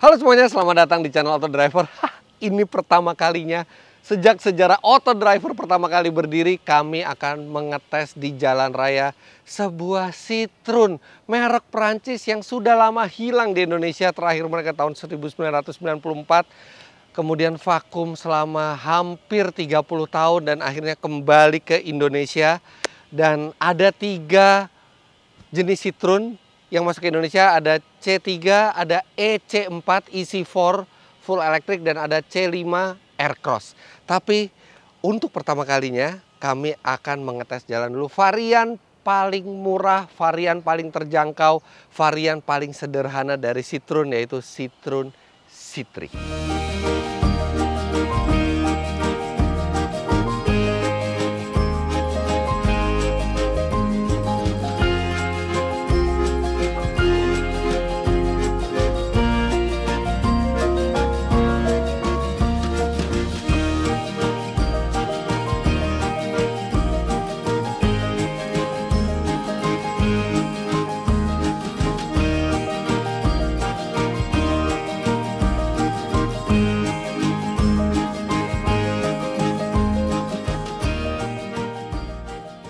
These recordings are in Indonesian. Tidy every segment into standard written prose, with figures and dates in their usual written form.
Halo semuanya, selamat datang di channel Auto Driver. Ini pertama kalinya sejak sejarah Auto Driver pertama kali berdiri, kami akan mengetes di jalan raya sebuah Citroen merek Prancis yang sudah lama hilang di Indonesia. Terakhir mereka tahun 1994, kemudian vakum selama hampir 30 tahun dan akhirnya kembali ke Indonesia. Dan ada 3 jenis Citroen yang masuk ke Indonesia, ada C3, ada EC4 EC4 full electric, dan ada C5 Aircross. Tapi untuk pertama kalinya kami akan mengetes jalan dulu varian paling murah, varian paling terjangkau, varian paling sederhana dari Citroen, yaitu Citroen C3.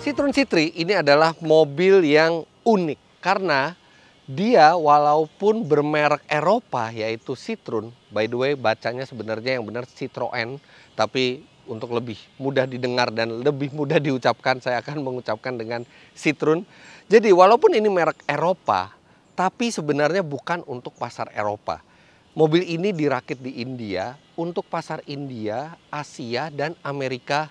Citroen C3 ini adalah mobil yang unik karena dia walaupun bermerek Eropa yaitu Citroen, by the way bacanya sebenarnya yang benar Citroen, tapi untuk lebih mudah didengar dan lebih mudah diucapkan saya akan mengucapkan dengan Citroen. Jadi walaupun ini merek Eropa, tapi sebenarnya bukan untuk pasar Eropa. Mobil ini dirakit di India untuk pasar India, Asia, dan Amerika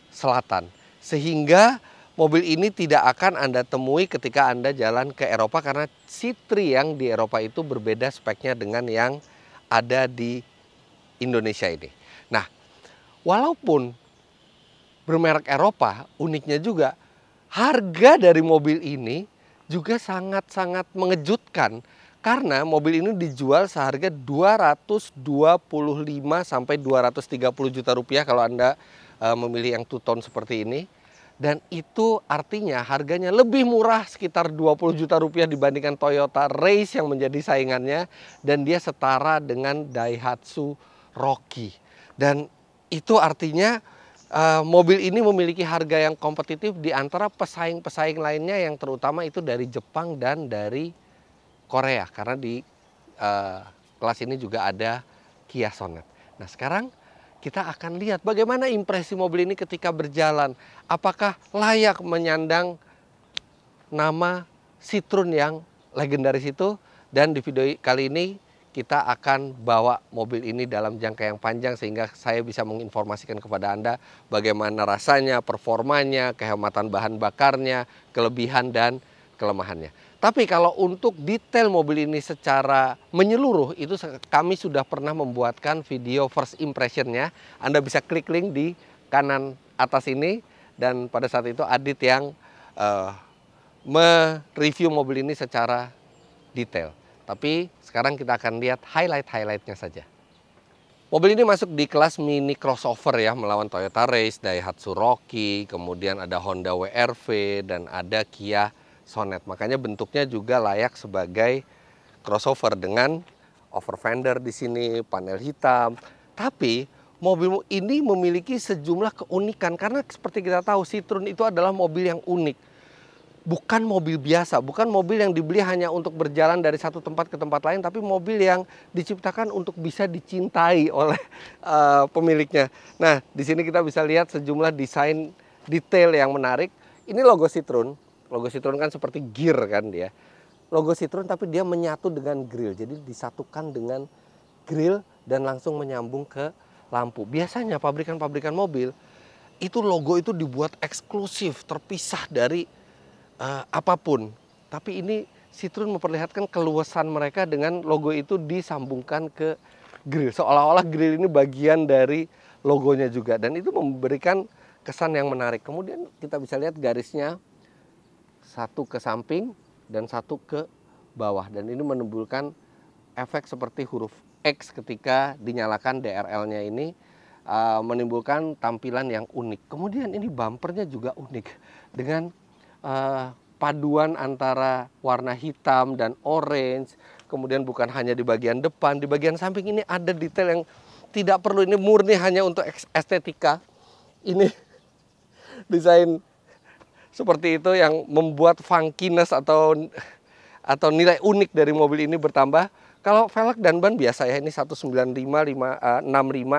Selatan. Sehingga mobil ini tidak akan Anda temui ketika Anda jalan ke Eropa karena C3 yang di Eropa itu berbeda speknya dengan yang ada di Indonesia ini. Nah, walaupun bermerek Eropa, uniknya juga harga dari mobil ini juga sangat-sangat mengejutkan karena mobil ini dijual seharga 225 sampai 230 juta rupiah kalau Anda memilih yang two-tone seperti ini. Dan itu artinya harganya lebih murah sekitar 20 juta rupiah dibandingkan Toyota Race yang menjadi saingannya. Dan dia setara dengan Daihatsu Rocky. Dan itu artinya mobil ini memiliki harga yang kompetitif di antara pesaing-pesaing lainnya yang terutama itu dari Jepang dan dari Korea. Karena di kelas ini juga ada Kia Sonet. Nah sekarang kita akan lihat bagaimana impresi mobil ini ketika berjalan. Apakah layak menyandang nama Citroen yang legendaris itu. Dan di video kali ini kita akan bawa mobil ini dalam jangka yang panjang sehingga saya bisa menginformasikan kepada Anda bagaimana rasanya, performanya, kehematan bahan bakarnya, kelebihan dan kelemahannya. Tapi kalau untuk detail mobil ini secara menyeluruh itu kami sudah pernah membuatkan video first impressionnya. Anda bisa klik link di kanan atas ini dan pada saat itu Adit yang mereview mobil ini secara detail. Tapi sekarang kita akan lihat highlight-highlightnya saja. Mobil ini masuk di kelas mini crossover ya, melawan Toyota Race, Daihatsu Rocky, kemudian ada Honda WRV dan ada Kia Sonet. Makanya bentuknya juga layak sebagai crossover dengan over fender di sini, panel hitam. Tapi mobil ini memiliki sejumlah keunikan karena seperti kita tahu Citroen itu adalah mobil yang unik. Bukan mobil biasa, bukan mobil yang dibeli hanya untuk berjalan dari satu tempat ke tempat lain, tapi mobil yang diciptakan untuk bisa dicintai oleh pemiliknya. Nah, di sini kita bisa lihat sejumlah desain detail yang menarik. Ini logo Citroen. Logo Citroen kan seperti gear kan dia. Logo Citroen tapi dia menyatu dengan grill. Jadi disatukan dengan grill dan langsung menyambung ke lampu. Biasanya pabrikan-pabrikan mobil itu logo itu dibuat eksklusif, terpisah dari apapun. Tapi ini Citroen memperlihatkan keluasan mereka dengan logo itu disambungkan ke grill. Seolah-olah grill ini bagian dari logonya juga. Dan itu memberikan kesan yang menarik. Kemudian kita bisa lihat garisnya satu ke samping dan satu ke bawah. Dan ini menimbulkan efek seperti huruf X ketika dinyalakan DRL-nya ini. Menimbulkan tampilan yang unik. Kemudian ini bumpernya juga unik. Dengan paduan antara warna hitam dan orange. kemudian bukan hanya di bagian depan, di bagian samping ini ada detail yang tidak perlu, ini murni hanya untuk estetika. Ini desain seperti itu yang membuat funkiness atau nilai unik dari mobil ini bertambah. Kalau velg dan ban biasa ya, ini 195 65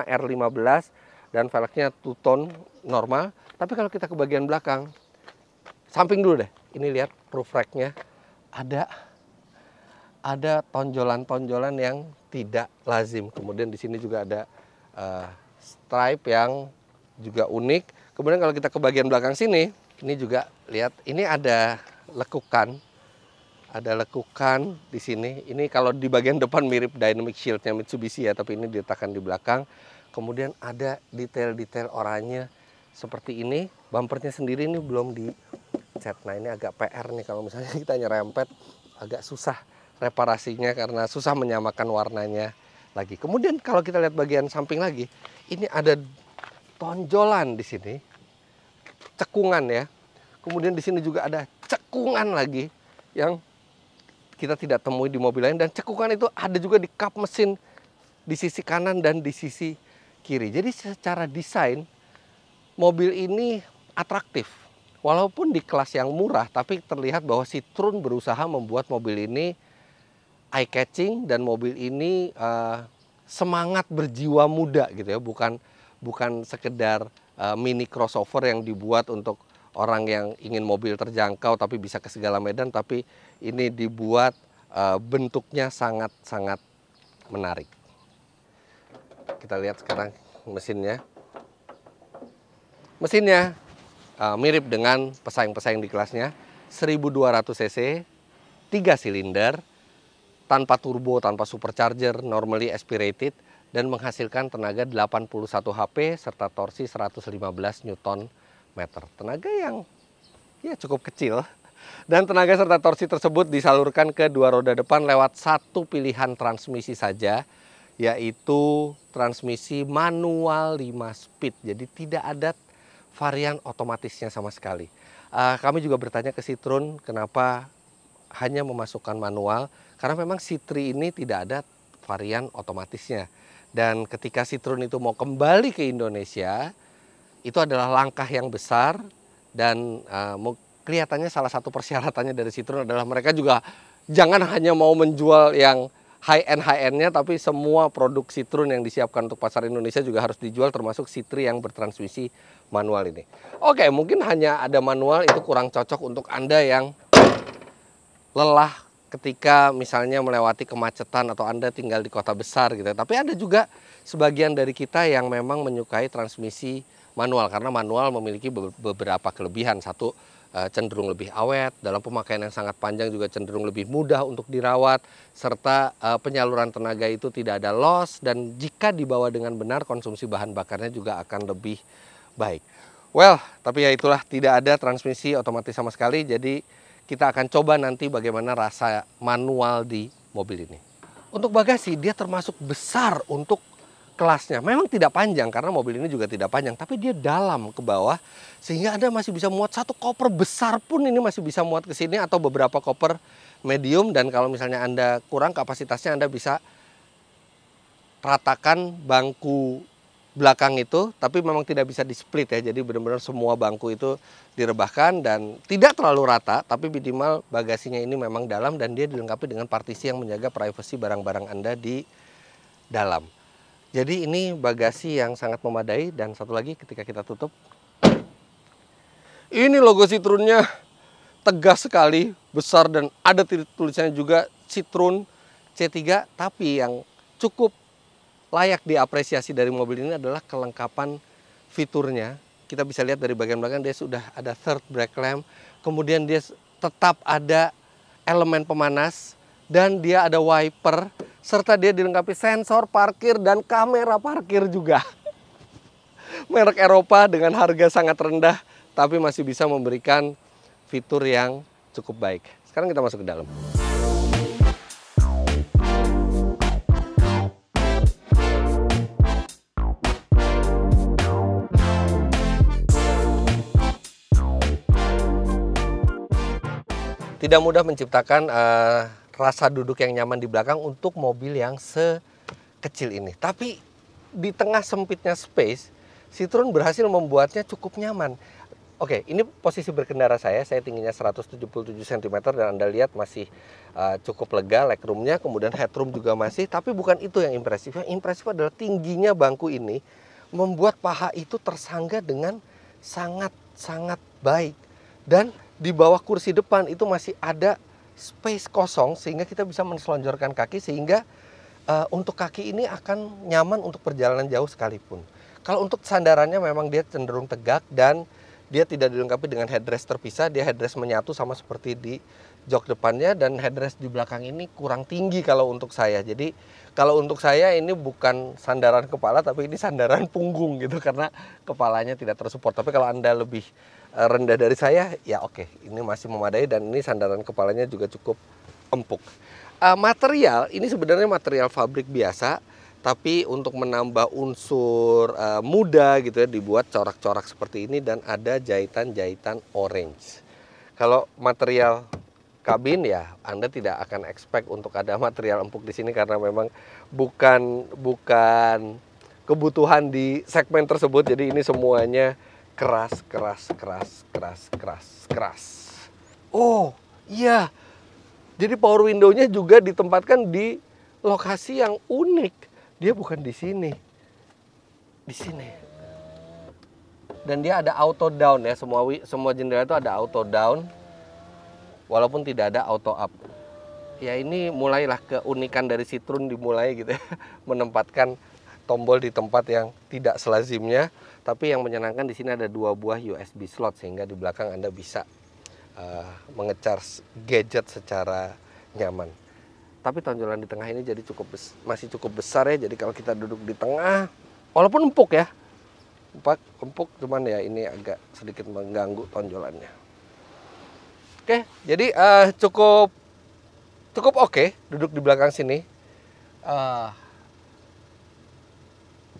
R15 dan velgnya two tone normal. Tapi kalau kita ke bagian belakang, samping dulu deh, ini lihat roof rack-nya ada tonjolan-tonjolan yang tidak lazim. Kemudian di sini juga ada stripe yang juga unik. Kemudian kalau kita ke bagian belakang sini, ini juga lihat, ini ada lekukan. Ada lekukan di sini. Ini kalau di bagian depan mirip dynamic shield-nya Mitsubishi ya, tapi ini diletakkan di belakang. Kemudian ada detail-detail oranye seperti ini. Bumpernya sendiri ini belum dicat. Nah, ini agak PR nih kalau misalnya kita nyerempet, agak susah reparasinya karena susah menyamakan warnanya lagi. Kemudian kalau kita lihat bagian samping lagi, ini ada tonjolan di sini. Cekungan ya. Kemudian di sini juga ada cekungan lagi yang kita tidak temui di mobil lain, dan cekungan itu ada juga di kap mesin di sisi kanan dan di sisi kiri. Jadi secara desain mobil ini atraktif. Walaupun di kelas yang murah, tapi terlihat bahwa Citroen berusaha membuat mobil ini eye catching dan mobil ini semangat berjiwa muda gitu ya, bukan sekedar mini crossover yang dibuat untuk orang yang ingin mobil terjangkau tapi bisa ke segala medan, tapi ini dibuat bentuknya sangat-sangat menarik. Kita lihat sekarang mesinnya. Mesinnya mirip dengan pesaing-pesaing di kelasnya, 1200 cc, 3 silinder, tanpa turbo, tanpa supercharger, normally aspirated, dan menghasilkan tenaga 81 HP serta torsi 115 Nm. Tenaga yang ya cukup kecil, dan tenaga serta torsi tersebut disalurkan ke dua roda depan lewat satu pilihan transmisi saja, yaitu transmisi manual 5 speed. Jadi tidak ada varian otomatisnya sama sekali. Kami juga bertanya ke Citroen kenapa hanya memasukkan manual, karena memang C3 ini tidak ada varian otomatisnya. Dan ketika Citroen itu mau kembali ke Indonesia, itu adalah langkah yang besar, dan kelihatannya salah satu persyaratannya dari Citroen adalah mereka juga jangan hanya mau menjual yang high-end-nya, tapi semua produk Citroen yang disiapkan untuk pasar Indonesia juga harus dijual, termasuk C3 yang bertransmisi manual ini. Oke, mungkin hanya ada manual itu kurang cocok untuk Anda yang lelah ketika misalnya melewati kemacetan atau Anda tinggal di kota besar gitu. Tapi ada juga sebagian dari kita yang memang menyukai transmisi manual, karena manual memiliki beberapa kelebihan. Satu, cenderung lebih awet, dalam pemakaian yang sangat panjang juga cenderung lebih mudah untuk dirawat, serta penyaluran tenaga itu tidak ada loss, dan jika dibawa dengan benar konsumsi bahan bakarnya juga akan lebih baik. Well, tapi ya itulah, tidak ada transmisi otomatis sama sekali, jadi kita akan coba nanti bagaimana rasa manual di mobil ini. Untuk bagasi, dia termasuk besar untuk kelasnya. Memang tidak panjang karena mobil ini juga tidak panjang, tapi dia dalam ke bawah sehingga Anda masih bisa muat satu koper besar pun ini masih bisa muat ke sini, atau beberapa koper medium. Dan kalau misalnya Anda kurang kapasitasnya, Anda bisa ratakan bangku belakang itu, tapi memang tidak bisa di split ya. Jadi benar-benar semua bangku itu direbahkan dan tidak terlalu rata, tapi minimal bagasinya ini memang dalam, dan dia dilengkapi dengan partisi yang menjaga privasi barang-barang Anda di dalam. Jadi ini bagasi yang sangat memadai. Dan satu lagi, ketika kita tutup, ini logo Citroennya tegas sekali, besar, dan ada tulisannya juga Citroen C3. Tapi yang cukup layak diapresiasi dari mobil ini adalah kelengkapan fiturnya. Kita bisa lihat dari bagian belakang dia sudah ada third brake lamp, kemudian dia tetap ada elemen pemanas, dan dia ada wiper, serta dia dilengkapi sensor parkir dan kamera parkir juga. Merek Eropa dengan harga sangat rendah, tapi masih bisa memberikan fitur yang cukup baik. Sekarang kita masuk ke dalam. Tidak mudah menciptakan rasa duduk yang nyaman di belakang untuk mobil yang sekecil ini. Tapi di tengah sempitnya space, Citroen berhasil membuatnya cukup nyaman. Oke, ini posisi berkendara saya tingginya 177 cm dan Anda lihat masih cukup lega legroomnya, kemudian headroom juga masih, tapi bukan itu yang impresif. Yang impresif adalah tingginya bangku ini membuat paha itu tersangga dengan sangat baik. Dan di bawah kursi depan itu masih ada space kosong sehingga kita bisa menselonjorkan kaki, sehingga untuk kaki ini akan nyaman untuk perjalanan jauh sekalipun. Kalau untuk sandarannya memang dia cenderung tegak dan dia tidak dilengkapi dengan headrest terpisah, dia headrest menyatu sama seperti di jok depannya, dan headrest di belakang ini kurang tinggi kalau untuk saya. Jadi kalau untuk saya ini bukan sandaran kepala tapi ini sandaran punggung gitu, karena kepalanya tidak tersupport. Tapi kalau Anda lebih rendah dari saya, ya oke, ini masih memadai dan ini sandaran kepalanya juga cukup empuk. Material ini sebenarnya material fabrik biasa, tapi untuk menambah unsur muda gitu ya, dibuat corak-corak seperti ini dan ada jahitan-jahitan orange. Kalau material kabin ya Anda tidak akan expect untuk ada material empuk di sini, karena memang bukan kebutuhan di segmen tersebut. Jadi ini semuanya keras. Oh iya, jadi power window-nya juga ditempatkan di lokasi yang unik. Dia bukan di sini. Di sini. Dan dia ada auto down ya, semua jendela itu ada auto down. Walaupun tidak ada auto up. Ya ini mulailah keunikan dari Citroen dimulai gitu ya. Menempatkan tombol di tempat yang tidak selazimnya, tapi yang menyenangkan di sini ada 2 buah USB slot sehingga di belakang Anda bisa mengecharge gadget secara nyaman. Tapi tonjolan di tengah ini jadi masih cukup besar ya. Jadi kalau kita duduk di tengah, walaupun empuk ya, empuk cuman ya ini agak sedikit mengganggu tonjolannya. Oke, jadi cukup oke duduk di belakang sini.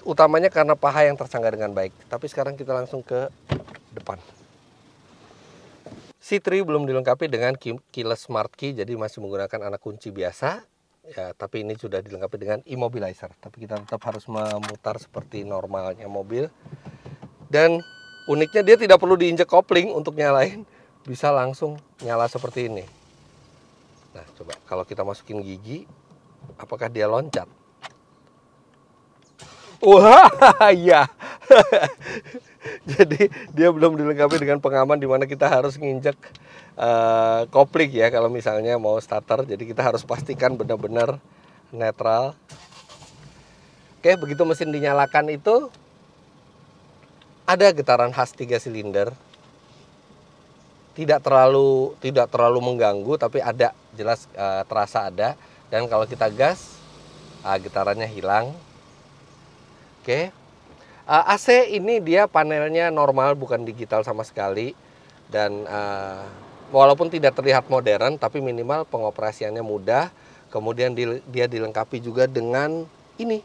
Utamanya karena paha yang tersangga dengan baik. Tapi sekarang kita langsung ke depan. C3 belum dilengkapi dengan keyless smart key, jadi masih menggunakan anak kunci biasa. Ya, tapi ini sudah dilengkapi dengan immobilizer. Tapi kita tetap harus memutar seperti normalnya mobil. Dan uniknya dia tidak perlu diinjek kopling untuk nyalain, bisa langsung nyala seperti ini. Nah, coba kalau kita masukin gigi, apakah dia loncat? Wah, iya. Jadi dia belum dilengkapi dengan pengaman di mana kita harus nginjek kopling ya kalau misalnya mau starter. Jadi kita harus pastikan benar-benar netral. Oke, begitu mesin dinyalakan itu ada getaran khas 3 silinder. Tidak terlalu mengganggu, tapi ada, jelas terasa ada. Dan kalau kita gas, getarannya hilang. Oke. AC ini dia panelnya normal, bukan digital sama sekali. Dan walaupun tidak terlihat modern, tapi minimal pengoperasiannya mudah. Kemudian dia dilengkapi juga dengan ini,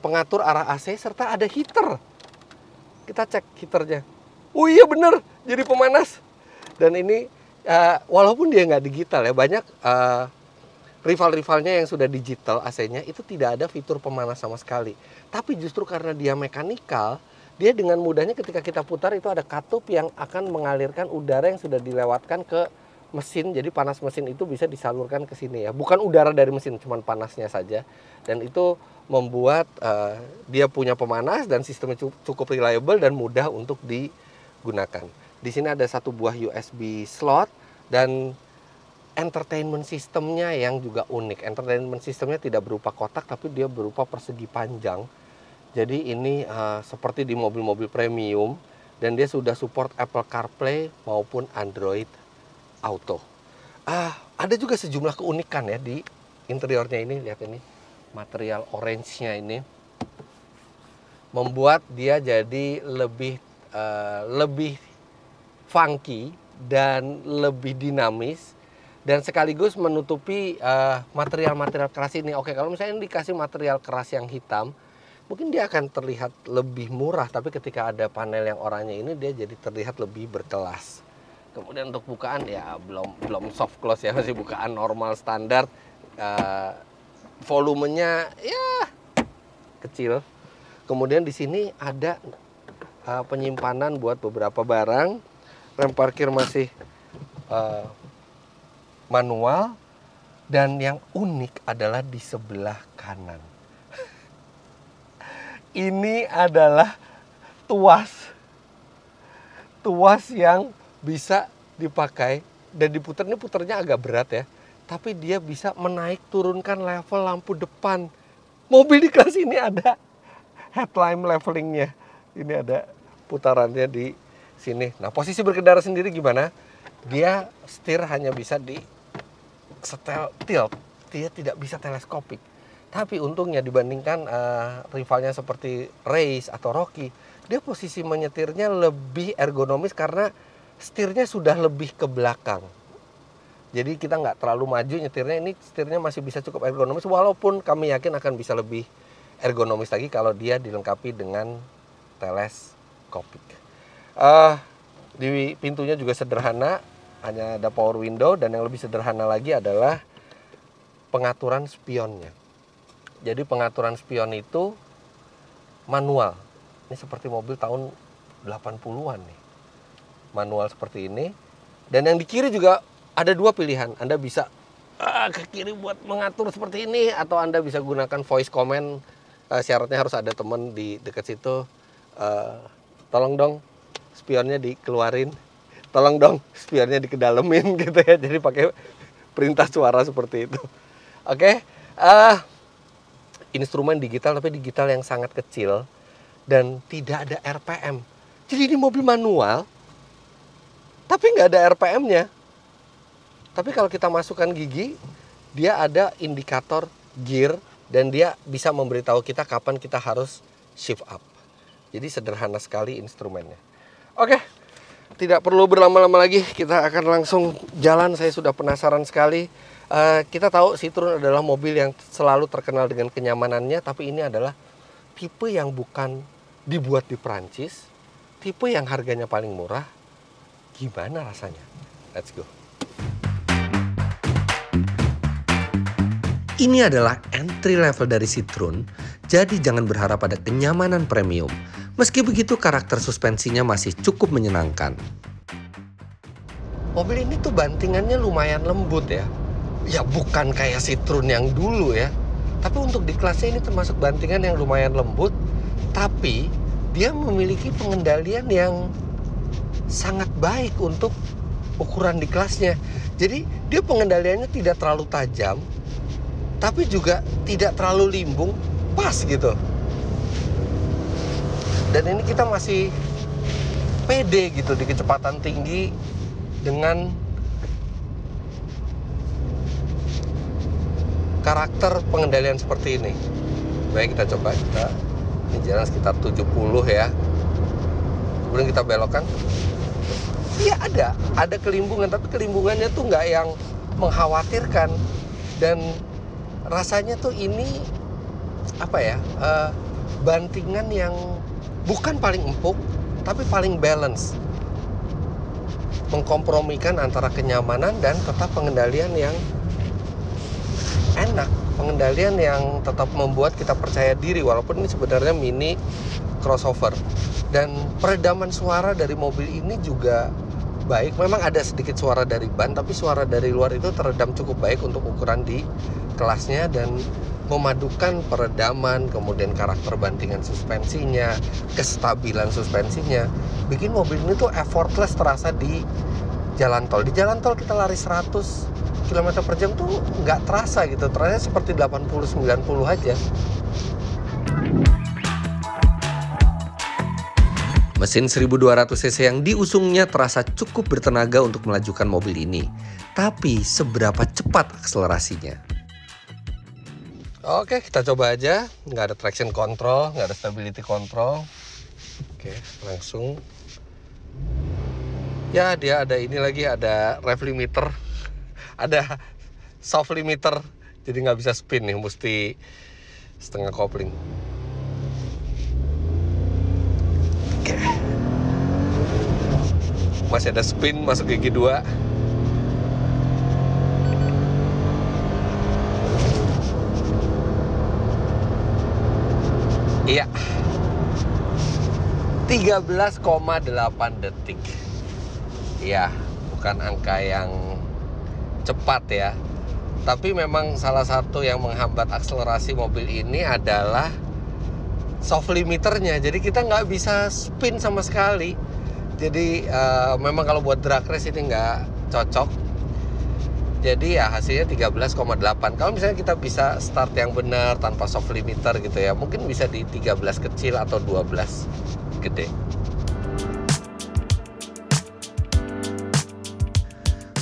pengatur arah AC serta ada heater. Kita cek heaternya. Oh iya bener, jadi pemanas. Dan ini walaupun dia nggak digital ya, banyak rival-rivalnya yang sudah digital AC-nya itu tidak ada fitur pemanas sama sekali. Tapi justru karena dia mekanikal, dia dengan mudahnya ketika kita putar itu ada katup yang akan mengalirkan udara yang sudah dilewatkan ke mesin. Jadi panas mesin itu bisa disalurkan ke sini ya. Bukan udara dari mesin, cuma panasnya saja. Dan itu membuat dia punya pemanas dan sistemnya cukup reliable dan mudah untuk digunakan. Di sini ada 1 buah USB slot dan entertainment sistemnya yang juga unik. Entertainment sistemnya tidak berupa kotak, tapi dia berupa persegi panjang. Jadi ini seperti di mobil-mobil premium, dan dia sudah support Apple CarPlay maupun Android Auto. Ada juga sejumlah keunikan ya di interiornya ini. Lihat ini, material orange-nya ini membuat dia jadi lebih funky dan lebih dinamis. Dan sekaligus menutupi material-material keras ini. Oke, kalau misalnya dikasih material keras yang hitam, mungkin dia akan terlihat lebih murah. Tapi ketika ada panel yang oranye ini, dia jadi terlihat lebih berkelas. Kemudian untuk bukaan ya belum soft close ya, masih bukaan normal standar. Volumenya ya kecil. Kemudian di sini ada penyimpanan buat beberapa barang. Rem parkir masih manual. Dan yang unik adalah di sebelah kanan. Ini adalah tuas yang bisa dipakai dan diputar. Ini putarnya agak berat ya, tapi dia bisa menaik turunkan level lampu depan. Mobil di kelas ini ada headlamp levelingnya. Ini ada putarannya di sini. Nah, posisi berkendara sendiri gimana? Dia setir hanya bisa di setel tilt, dia tidak bisa teleskopik. Tapi untungnya dibandingkan rivalnya seperti Race atau Rocky, dia posisi menyetirnya lebih ergonomis karena setirnya sudah lebih ke belakang. Jadi kita nggak terlalu maju nyetirnya, ini setirnya masih bisa cukup ergonomis, walaupun kami yakin akan bisa lebih ergonomis lagi kalau dia dilengkapi dengan teleskopik. Di pintunya juga sederhana, hanya ada power window, dan yang lebih sederhana lagi adalah pengaturan spionnya. Jadi pengaturan spion itu manual. Ini seperti mobil tahun 80-an nih. Manual seperti ini. Dan yang di kiri juga ada dua pilihan. Anda bisa ke kiri buat mengatur seperti ini, atau Anda bisa gunakan voice command. Syaratnya harus ada teman di dekat situ. Tolong dong spionnya dikeluarin. Tolong dong spionnya dikedalemin gitu ya. Jadi pakai perintah suara seperti itu. Oke. Instrumen digital, tapi digital yang sangat kecil. Dan tidak ada RPM. Jadi ini mobil manual, tapi nggak ada RPM-nya. Tapi kalau kita masukkan gigi, dia ada indikator gear, dan dia bisa memberitahu kita kapan kita harus shift up. Jadi sederhana sekali instrumennya. Oke, tidak perlu berlama-lama lagi, kita akan langsung jalan. Saya sudah penasaran sekali. Kita tahu Citroen adalah mobil yang selalu terkenal dengan kenyamanannya, tapi ini adalah tipe yang bukan dibuat di Prancis, tipe yang harganya paling murah. Gimana rasanya? Let's go. Ini adalah entry level dari Citroen, jadi jangan berharap ada kenyamanan premium. Meski begitu, karakter suspensinya masih cukup menyenangkan. Mobil ini tuh bantingannya lumayan lembut ya. Ya bukan kayak Citroen yang dulu ya. Tapi untuk di kelasnya ini termasuk bantingan yang lumayan lembut. Tapi dia memiliki pengendalian yang sangat baik untuk ukuran di kelasnya. Jadi dia pengendaliannya tidak terlalu tajam, tapi juga tidak terlalu limbung, pas gitu. Dan ini kita masih pede gitu di kecepatan tinggi dengan karakter pengendalian seperti ini. Baik, kita coba. Ini jalan sekitar 70 ya. Kemudian kita belokkan. Iya ada kelimbungan, tapi kelimbungannya tuh nggak yang mengkhawatirkan. Dan rasanya tuh ini apa ya? Bantingan yang bukan paling empuk, tapi paling balance. Mengkompromikan antara kenyamanan dan tetap pengendalian yang enak, pengendalian yang tetap membuat kita percaya diri, walaupun ini sebenarnya mini crossover. Dan peredaman suara dari mobil ini juga baik. Memang ada sedikit suara dari ban, tapi suara dari luar itu teredam cukup baik untuk ukuran di kelasnya. Dan memadukan peredaman, kemudian karakter bantingan suspensinya, kestabilan suspensinya, bikin mobil ini tuh effortless terasa di jalan tol. Di jalan tol kita lari 100 km per jam tuh nggak terasa gitu, terasa seperti 80-90 aja. Mesin 1200 cc yang diusungnya terasa cukup bertenaga untuk melajukan mobil ini. Tapi seberapa cepat akselerasinya? Oke, kita coba aja. Nggak ada traction control, nggak ada stability control. Oke, langsung. Ya, dia ada ini lagi, ada rev limiter. Ada soft limiter. Jadi nggak bisa spin nih, mesti setengah kopling. Oke. Masih ada spin masuk gigi 2. Iya, 13,8 detik. Iya, bukan angka yang cepat ya. Tapi memang salah satu yang menghambat akselerasi mobil ini adalah soft limiternya. Jadi kita nggak bisa spin sama sekali. Jadi memang kalau buat drag race ini nggak cocok. Jadi ya hasilnya 13,8. Kalau misalnya kita bisa start yang benar tanpa soft limiter gitu ya, mungkin bisa di 13 kecil atau 12 gede.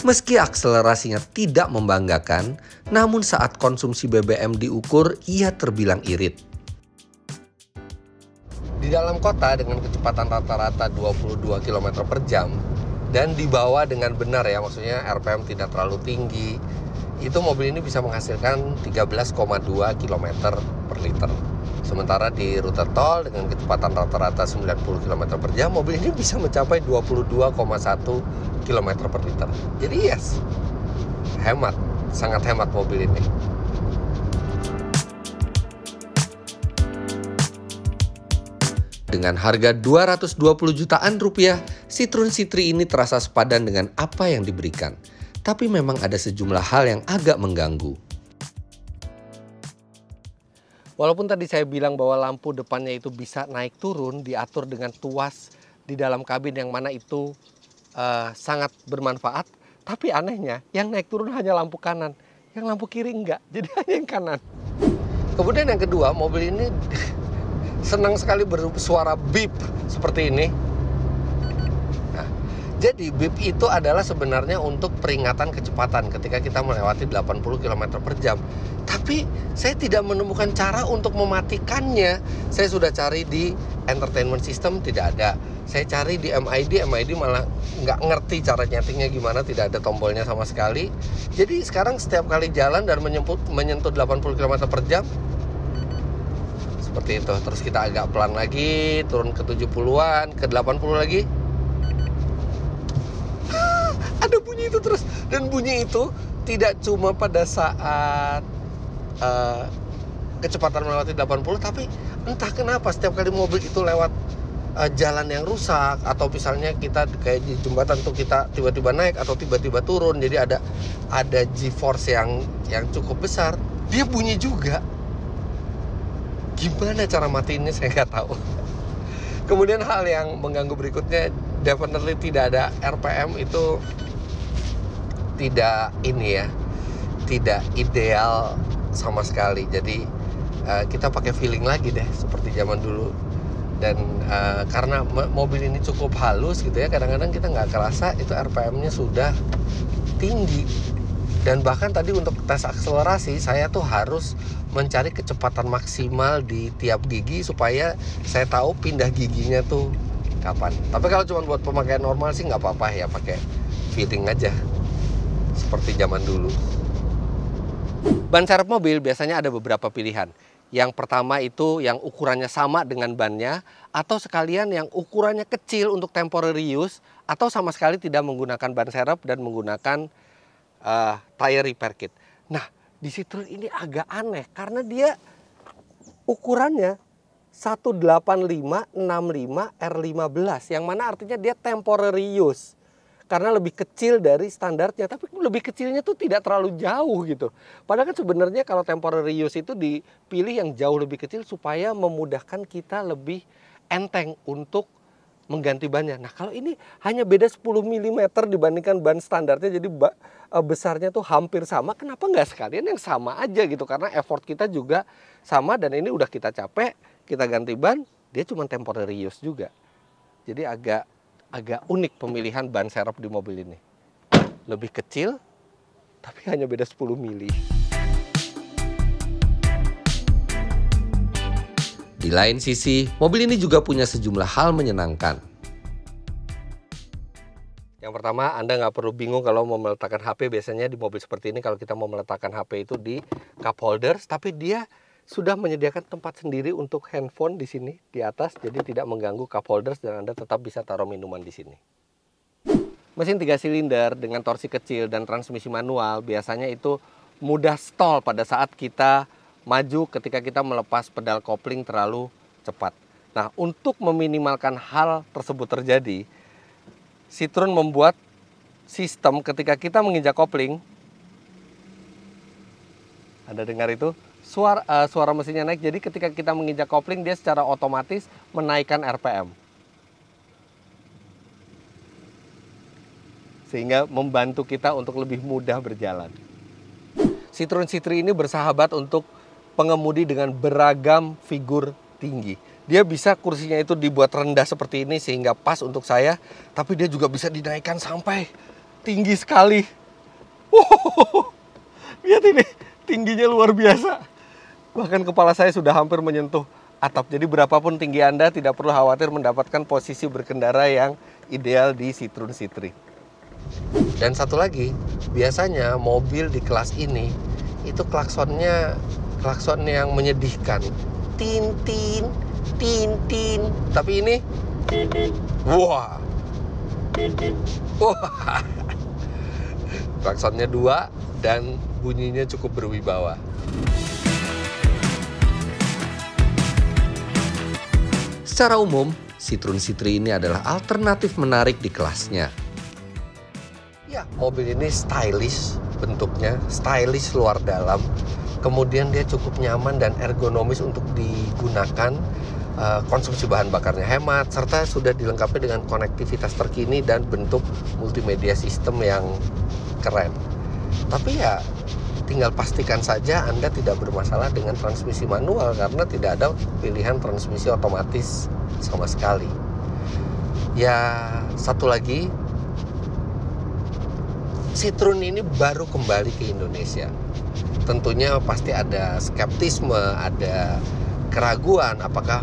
Meski akselerasinya tidak membanggakan, namun saat konsumsi BBM diukur, ia terbilang irit. Di dalam kota dengan kecepatan rata-rata 22 km per jam, dan dibawa dengan benar ya, maksudnya RPM tidak terlalu tinggi, itu mobil ini bisa menghasilkan 13,2 km per liter. Sementara di rute tol dengan kecepatan rata-rata 90 km per jam, mobil ini bisa mencapai 22,1 km per liter. Jadi yes, hemat, sangat hemat mobil ini. Dengan harga 220 jutaan rupiah, Citroen C3 ini terasa sepadan dengan apa yang diberikan. Tapi memang ada sejumlah hal yang agak mengganggu. Walaupun tadi saya bilang bahwa lampu depannya itu bisa naik turun, diatur dengan tuas di dalam kabin yang mana itu sangat bermanfaat. Tapi anehnya, yang naik turun hanya lampu kanan, yang lampu kiri enggak, jadi hanya yang kanan. Kemudian yang kedua, mobil ini senang sekali bersuara beep seperti ini. Nah, jadi beep itu adalah sebenarnya untuk peringatan kecepatan ketika kita melewati 80 km per jam. Tapi saya tidak menemukan cara untuk mematikannya. Saya sudah cari di entertainment system, tidak ada. Saya cari di MID malah nggak ngerti cara nyetingnya gimana, tidak ada tombolnya sama sekali. Jadi sekarang setiap kali jalan dan menyentuh 80 km per jam, seperti itu. Terus kita agak pelan lagi, turun ke 70-an, ke 80 lagi. Ada bunyi itu terus. Dan bunyi itu tidak cuma pada saat kecepatan melewati 80, tapi entah kenapa setiap kali mobil itu lewat jalan yang rusak, atau misalnya kita kayak di jembatan tuh kita tiba-tiba naik atau tiba-tiba turun, jadi ada G-force yang cukup besar, dia bunyi juga. Gimana cara matiinnya saya nggak tahu. Kemudian hal yang mengganggu berikutnya, definitely tidak ada RPM itu tidak tidak ideal sama sekali. Jadi kita pakai feeling lagi deh seperti zaman dulu. Dan karena mobil ini cukup halus gitu ya, kadang-kadang kita nggak kerasa itu RPM-nya sudah tinggi. Dan bahkan tadi untuk tes akselerasi saya tuh harus mencari kecepatan maksimal di tiap gigi supaya saya tahu pindah giginya tuh kapan. Tapi kalau cuma buat pemakaian normal sih nggak apa-apa ya, pakai feeling aja seperti zaman dulu. Ban serep mobil biasanya ada beberapa pilihan. Yang pertama itu yang ukurannya sama dengan bannya, atau sekalian yang ukurannya kecil untuk temporary use, atau sama sekali tidak menggunakan ban serep dan menggunakan tire repair kit. Nah, di Citroen ini agak aneh karena dia ukurannya 18565 R15, yang mana artinya dia temporary use. Karena lebih kecil dari standarnya, tapi lebih kecilnya tuh tidak terlalu jauh gitu. Padahal kan sebenarnya kalau temporary use itu dipilih yang jauh lebih kecil supaya memudahkan kita lebih enteng untuk mengganti bannya. Nah kalau ini hanya beda 10 mm dibandingkan ban standarnya, jadi besarnya tuh hampir sama. Kenapa nggak sekalian yang sama aja gitu? Karena effort kita juga sama, dan ini udah kita capek, kita ganti ban, dia cuma temporary use juga. Jadi agak unik pemilihan ban serep di mobil ini. Lebih kecil, tapi hanya beda 10 mili. Di lain sisi, mobil ini juga punya sejumlah hal menyenangkan. Yang pertama, Anda nggak perlu bingung kalau mau meletakkan HP. Biasanya di mobil seperti ini kalau kita mau meletakkan HP itu di cup holders, tapi dia sudah menyediakan tempat sendiri untuk handphone di sini di atas, jadi tidak mengganggu cup holders dan Anda tetap bisa taruh minuman di sini. Mesin 3 silinder dengan torsi kecil dan transmisi manual biasanya itu mudah stall pada saat kita maju ketika kita melepas pedal kopling terlalu cepat. Nah, untuk meminimalkan hal tersebut terjadi, Citroen membuat sistem ketika kita menginjak kopling, Anda dengar itu, suara mesinnya naik. Jadi ketika kita menginjak kopling, dia secara otomatis menaikkan RPM. Sehingga membantu kita untuk lebih mudah berjalan. Citroen C3 ini bersahabat untuk pengemudi dengan beragam figur tinggi. Dia bisa kursinya itu dibuat rendah seperti ini sehingga pas untuk saya, tapi dia juga bisa dinaikkan sampai tinggi sekali. Wow, lihat ini, tingginya luar biasa. Bahkan kepala saya sudah hampir menyentuh atap. Jadi berapapun tinggi Anda tidak perlu khawatir mendapatkan posisi berkendara yang ideal di Citroen C3. Dan satu lagi, biasanya mobil di kelas ini itu klaksonnya klakson yang menyedihkan. Tin tin tin tin. Tapi ini wah. Wah. Klaksonnya 2 dan bunyinya cukup berwibawa. Secara umum, Citroen C3 ini adalah alternatif menarik di kelasnya. Ya, mobil ini stylish bentuknya, stylish luar dalam. Kemudian dia cukup nyaman dan ergonomis untuk digunakan. Konsumsi bahan bakarnya hemat, serta sudah dilengkapi dengan konektivitas terkini dan bentuk multimedia sistem yang keren. Tapi ya, tinggal pastikan saja Anda tidak bermasalah dengan transmisi manual karena tidak ada pilihan transmisi otomatis sama sekali. Ya, satu lagi, Citroen ini baru kembali ke Indonesia. Tentunya pasti ada skeptisme, ada keraguan apakah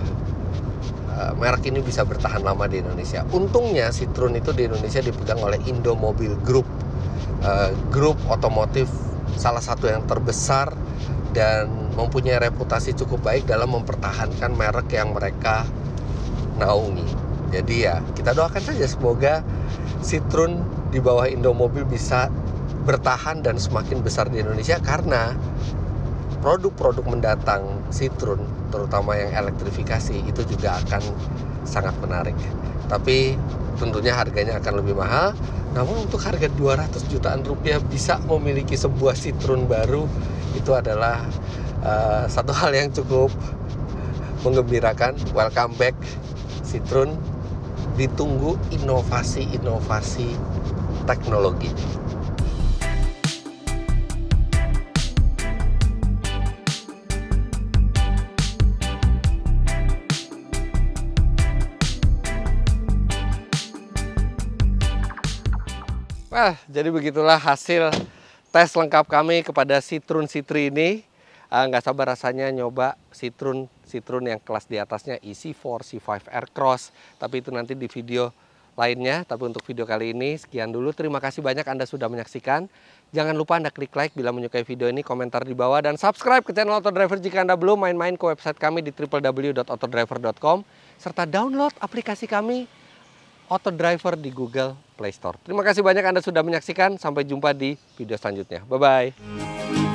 merek ini bisa bertahan lama di Indonesia. Untungnya Citroen itu di Indonesia dipegang oleh Indomobil Group, grup otomotif salah satu yang terbesar dan mempunyai reputasi cukup baik dalam mempertahankan merek yang mereka naungi. Jadi ya, kita doakan saja semoga Citroen di bawah Indomobil bisa bertahan dan semakin besar di Indonesia, karena produk-produk mendatang Citroen, terutama yang elektrifikasi, itu juga akan sangat menarik. Tapi tentunya harganya akan lebih mahal. Namun untuk harga 200 jutaan rupiah bisa memiliki sebuah Citroen baru, itu adalah satu hal yang cukup menggembirakan. Welcome back Citroen, ditunggu inovasi-inovasi teknologi. Wah, jadi begitulah hasil tes lengkap kami kepada Citroen C3 ini. Nggak sabar rasanya nyoba Citroen yang kelas di atasnya, E-C4, C5 Aircross. Tapi itu nanti di video lainnya. Tapi untuk video kali ini sekian dulu. Terima kasih banyak Anda sudah menyaksikan. Jangan lupa Anda klik like bila menyukai video ini, komentar di bawah, dan subscribe ke channel Autodriver jika Anda belum. Main-main ke website kami di www.autodriver.com, serta download aplikasi kami Autodriver di Google Play Store. Terima kasih banyak Anda sudah menyaksikan. Sampai jumpa di video selanjutnya. Bye-bye.